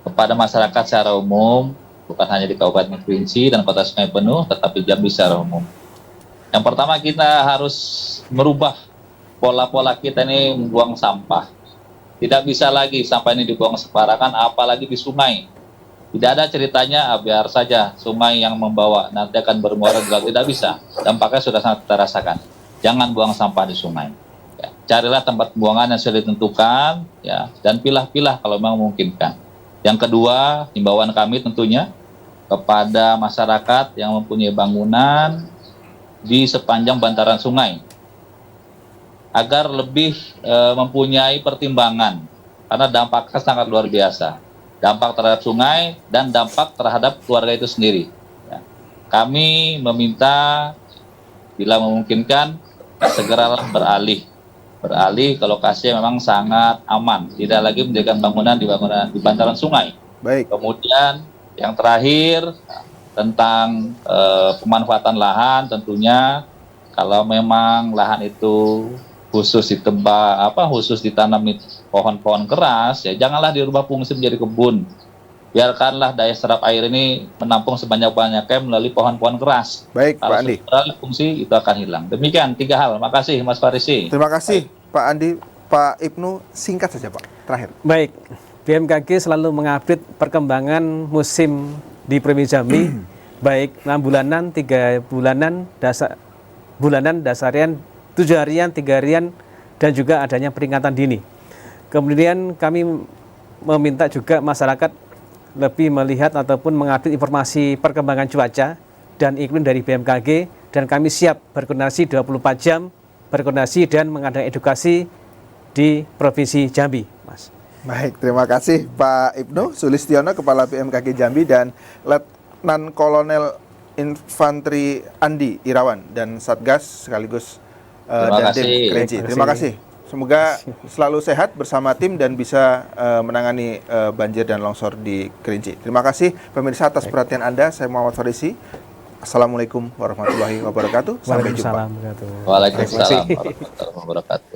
kepada masyarakat secara umum, bukan hanya di Kabupaten Kerinci dan Kota Sungai Penuh, tetapi Jambi secara umum. Yang pertama, kita harus merubah pola-pola kita ini membuang sampah. Tidak bisa lagi sampah ini dibuang sembarangan, apalagi di sungai. Tidak ada ceritanya, biar saja sungai yang membawa, nanti akan bermuara di laut. Tidak bisa, dampaknya sudah sangat kita rasakan. Jangan buang sampah di sungai. Ya, carilah tempat pembuangan yang sudah ditentukan, ya, dan pilah-pilah kalau memang memungkinkan. Yang kedua, himbauan kami tentunya kepada masyarakat yang mempunyai bangunan di sepanjang bantaran sungai agar lebih mempunyai pertimbangan karena dampaknya sangat luar biasa, dampak terhadap sungai dan dampak terhadap keluarga itu sendiri ya. Kami meminta bila memungkinkan segeralah beralih beralih ke lokasi yang memang sangat aman, tidak lagi mendirikan bangunan di bantaran sungai. Baik. Kemudian yang terakhir tentang pemanfaatan lahan, tentunya kalau memang lahan itu khusus khusus ditanami pohon-pohon keras, ya janganlah dirubah fungsi menjadi kebun. Biarkanlah daya serap air ini menampung sebanyak-banyaknya melalui pohon-pohon keras. Baik, Kalau Pak Andi. sudah beralih fungsi itu akan hilang. Demikian 3 hal. Makasih Mas Farisi. Terima kasih Pak Andi. Pak Ibnu, singkat saja Pak, terakhir. Baik, BMKG selalu mengupdate perkembangan musim di Provinsi Jambi, baik 6 bulanan, 3 bulanan, dasarian, 7 harian, 3 harian, dan juga adanya peringatan dini. Kemudian kami meminta juga masyarakat lebih melihat ataupun mengupdate informasi perkembangan cuaca dan iklim dari BMKG, dan kami siap berkoordinasi 24 jam, berkoordinasi dan mengadakan edukasi di Provinsi Jambi, Mas. Baik, terima kasih Pak Ibnu Sulistiono, Kepala BMKG Jambi, dan Letnan Kolonel Infanteri Andi Irawan dan Satgas sekaligus dan tim Kerinci. Terima kasih. Semoga selalu sehat bersama tim dan bisa menangani banjir dan longsor di Kerinci. Terima kasih pemirsa atas perhatian Anda. Saya Muhammad Farisi. Assalamualaikum warahmatullahi wabarakatuh. Sampai jumpa. Waalaikumsalam warahmatullahi wabarakatuh.